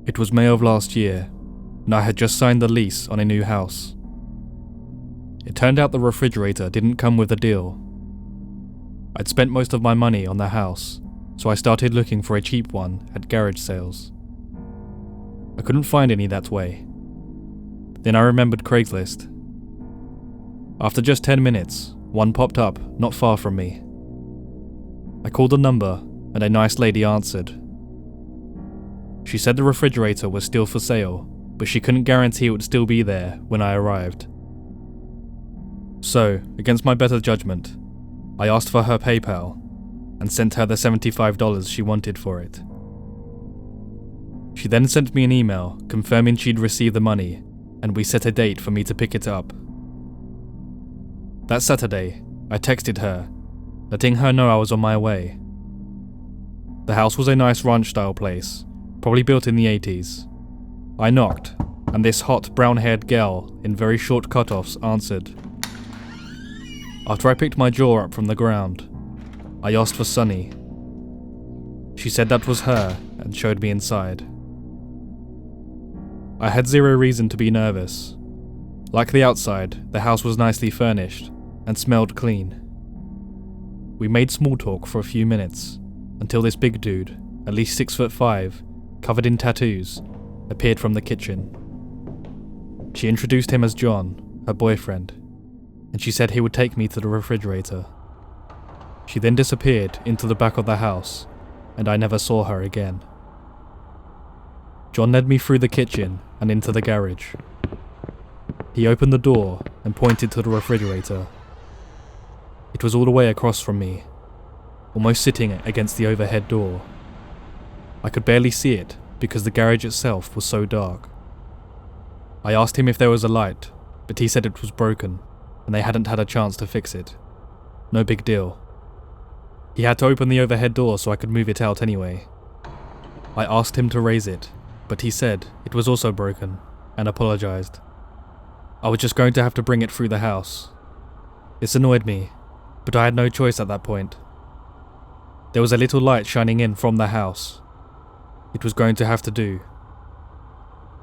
It was May of last year, and I had just signed the lease on a new house. It turned out the refrigerator didn't come with the deal. I'd spent most of my money on the house, so I started looking for a cheap one at garage sales. I couldn't find any that way. Then I remembered Craigslist. After just 10 minutes, one popped up not far from me. I called the number, and a nice lady answered. She said the refrigerator was still for sale, but she couldn't guarantee it would still be there when I arrived. So, against my better judgment, I asked for her PayPal and sent her the $75 she wanted for it. She then sent me an email confirming she'd received the money, and we set a date for me to pick it up. That Saturday, I texted her, letting her know I was on my way. The house was a nice ranch-style place, probably built in the 80s. I knocked, and this hot, brown-haired gal in very short cut-offs answered. After I picked my jaw up from the ground, I asked for Sunny. She said that was her and showed me inside. I had zero reason to be nervous. Like the outside, the house was nicely furnished and smelled clean. We made small talk for a few minutes until this big dude, at least 6'5", covered in tattoos, appeared from the kitchen. She introduced him as John, her boyfriend, and she said he would take me to the refrigerator. She then disappeared into the back of the house, and I never saw her again. John led me through the kitchen and into the garage. He opened the door and pointed to the refrigerator. It was all the way across from me, almost sitting against the overhead door. I could barely see it because the garage itself was so dark. I asked him if there was a light, but he said it was broken and they hadn't had a chance to fix it. No big deal. He had to open the overhead door so I could move it out anyway. I asked him to raise it, but he said it was also broken and apologized. I was just going to have to bring it through the house. This annoyed me, but I had no choice at that point. There was a little light shining in from the house. It was going to have to do.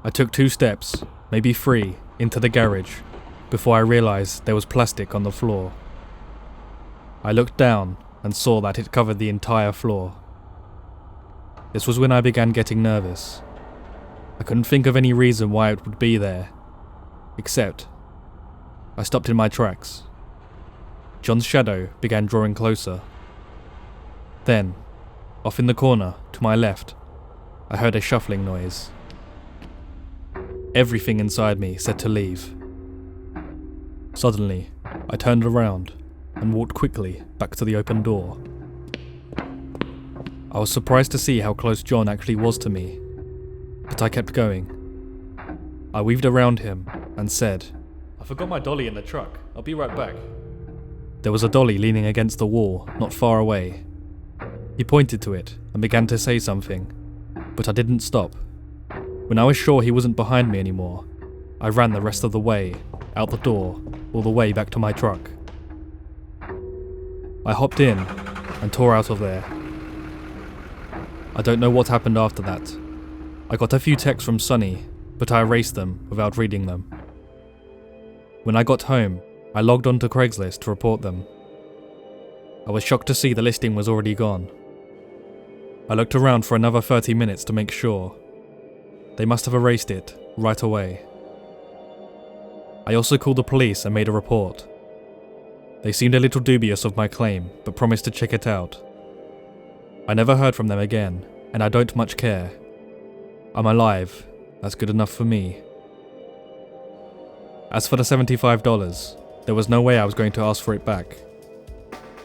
I took 2 steps, maybe 3, into the garage before I realized there was plastic on the floor. I looked down and saw that it covered the entire floor. This was when I began getting nervous. I couldn't think of any reason why it would be there, except I stopped in my tracks. John's shadow began drawing closer. Then, off in the corner to my left, I heard a shuffling noise. Everything inside me said to leave. Suddenly, I turned around and walked quickly back to the open door. I was surprised to see how close John actually was to me, but I kept going. I weaved around him and said, "I forgot my dolly in the truck. I'll be right back." There was a dolly leaning against the wall, not far away. He pointed to it and began to say something, but I didn't stop. When I was sure he wasn't behind me anymore, I ran the rest of the way, out the door, all the way back to my truck. I hopped in and tore out of there. I don't know what happened after that. I got a few texts from Sunny, but I erased them without reading them. When I got home, I logged onto Craigslist to report them. I was shocked to see the listing was already gone. I looked around for another 30 minutes to make sure. They must have erased it right away. I also called the police and made a report. They seemed a little dubious of my claim, but promised to check it out. I never heard from them again, and I don't much care. I'm alive, that's good enough for me. As for the $75, there was no way I was going to ask for it back.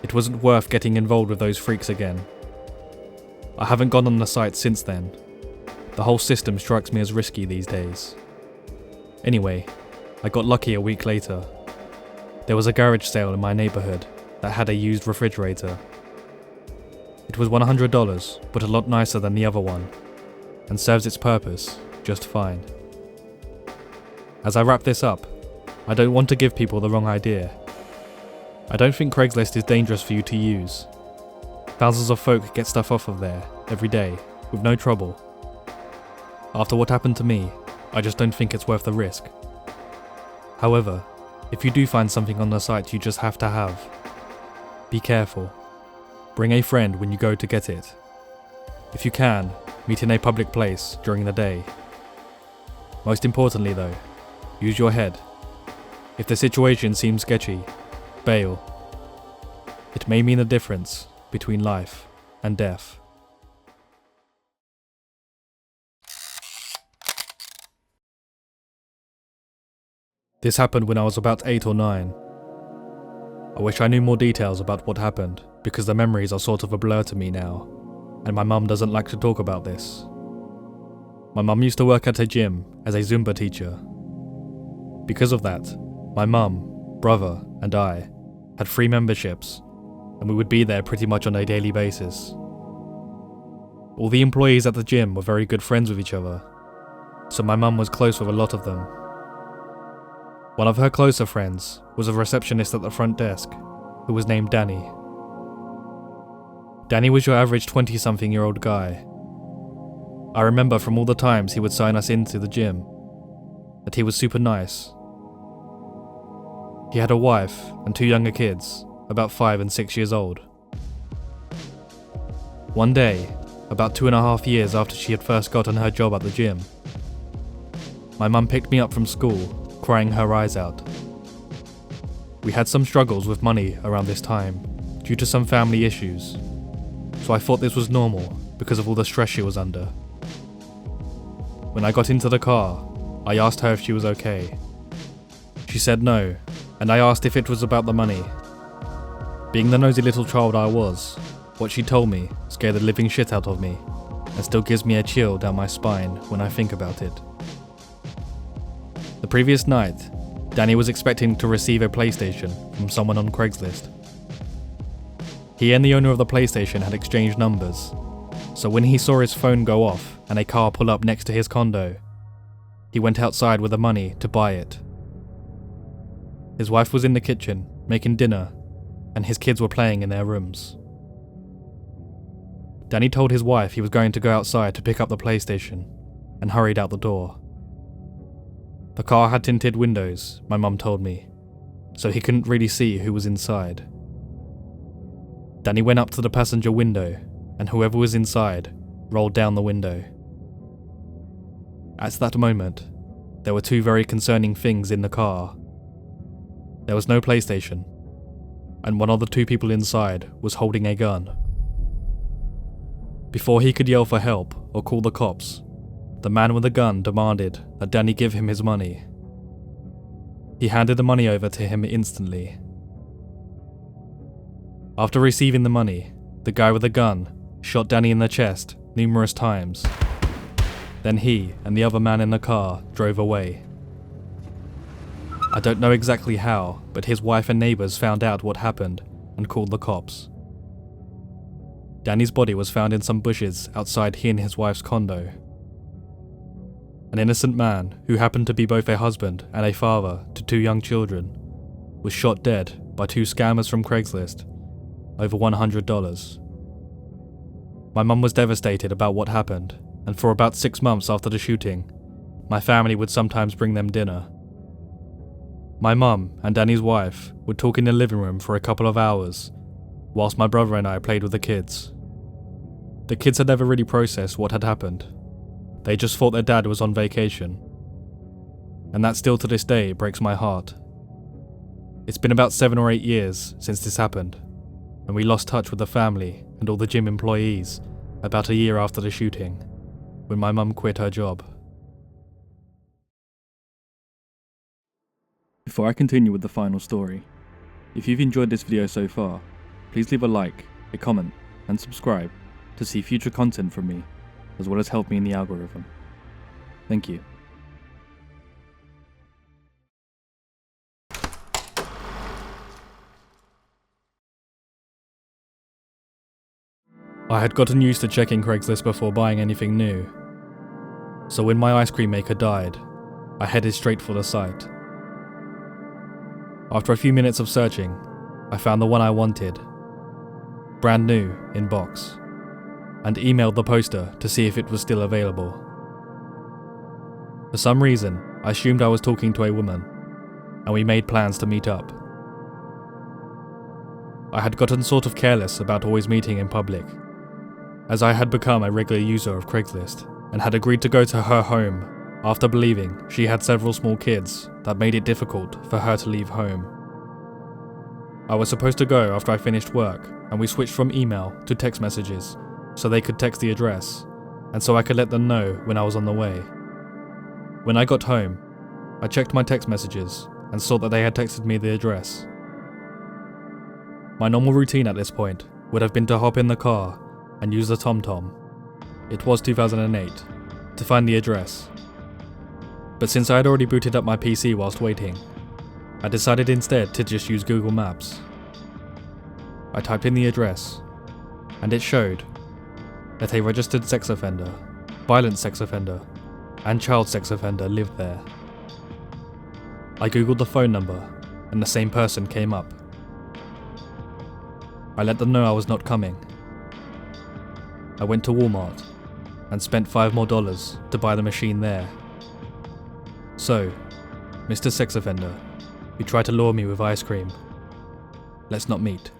It wasn't worth getting involved with those freaks again. I haven't gone on the site since then. The whole system strikes me as risky these days. Anyway, I got lucky a week later. There was a garage sale in my neighborhood that had a used refrigerator. It was $100, but a lot nicer than the other one, and serves its purpose just fine. As I wrap this up, I don't want to give people the wrong idea. I don't think Craigslist is dangerous for you to use. Thousands of folk get stuff off of there every day with no trouble. After what happened to me, I just don't think it's worth the risk. However, if you do find something on the site you just have to have, be careful. Bring a friend when you go to get it. If you can, meet in a public place during the day. Most importantly though, use your head. If the situation seems sketchy, bail. It may mean the difference between life and death. This happened when I was about 8 or 9. I wish I knew more details about what happened, because the memories are sort of a blur to me now, and my mum doesn't like to talk about this. My mum used to work at a gym as a Zumba teacher. Because of that, my mum, brother, and I had free memberships, and we would be there pretty much on a daily basis. All the employees at the gym were very good friends with each other, so my mum was close with a lot of them. One of her closer friends was a receptionist at the front desk, who was named Danny. Danny was your average 20-something-year-old guy. I remember from all the times he would sign us into the gym, that he was super nice. He had a wife and 2 younger kids, about 5 and 6 years old. One day, about 2.5 years after she had first gotten her job at the gym, my mum picked me up from school, crying her eyes out. We had some struggles with money around this time, due to some family issues, so I thought this was normal because of all the stress she was under. When I got into the car, I asked her if she was okay. She said no, and I asked if it was about the money. Being the nosy little child I was, what she told me scared the living shit out of me, and still gives me a chill down my spine when I think about it. The previous night, Danny was expecting to receive a PlayStation from someone on Craigslist. He and the owner of the PlayStation had exchanged numbers, so when he saw his phone go off and a car pull up next to his condo, he went outside with the money to buy it. His wife was in the kitchen, making dinner, and his kids were playing in their rooms. Danny told his wife he was going to go outside to pick up the PlayStation, and hurried out the door. The car had tinted windows, my mum told me, so he couldn't really see who was inside. Danny went up to the passenger window, and whoever was inside rolled down the window. At that moment, there were 2 very concerning things in the car. There was no PlayStation, and one of the 2 people inside was holding a gun. Before he could yell for help or call the cops, the man with the gun demanded that Danny give him his money. He handed the money over to him instantly. After receiving the money, the guy with the gun shot Danny in the chest numerous times. Then he and the other man in the car drove away. I don't know exactly how, but his wife and neighbours found out what happened and called the cops. Danny's body was found in some bushes outside he and his wife's condo. An innocent man, who happened to be both a husband and a father to 2 young children, was shot dead by 2 scammers from Craigslist, over $100. My mum was devastated about what happened, and for about 6 months after the shooting, my family would sometimes bring them dinner. My mum and Danny's wife would talk in the living room for a couple of hours, whilst my brother and I played with the kids. The kids had never really processed what had happened. They just thought their dad was on vacation. And that still to this day breaks my heart. It's been about 7 or 8 years since this happened, and we lost touch with the family and all the gym employees about a year after the shooting, when my mum quit her job. Before I continue with the final story, if you've enjoyed this video so far, please leave a like, a comment, and subscribe to see future content from me, as well as help me in the algorithm. Thank you. I had gotten used to checking Craigslist before buying anything new, so when my ice cream maker died, I headed straight for the site. After a few minutes of searching, I found the one I wanted, brand new in box, and emailed the poster to see if it was still available. For some reason, I assumed I was talking to a woman, and we made plans to meet up. I had gotten sort of careless about always meeting in public, as I had become a regular user of Craigslist and had agreed to go to her home after believing she had several small kids that made it difficult for her to leave home. I was supposed to go after I finished work, and we switched from email to text messages so they could text the address, and so I could let them know when I was on the way. When I got home, I checked my text messages and saw that they had texted me the address. My normal routine at this point would have been to hop in the car and use the TomTom, it was 2008, to find the address. But since I had already booted up my PC whilst waiting, I decided instead to just use Google Maps. I typed in the address, and it showed that a registered sex offender, violent sex offender, and child sex offender lived there. I googled the phone number, and the same person came up. I let them know I was not coming. I went to Walmart and spent $5 more to buy the machine there. So, Mr. Sex Offender, you tried to lure me with ice cream. Let's not meet.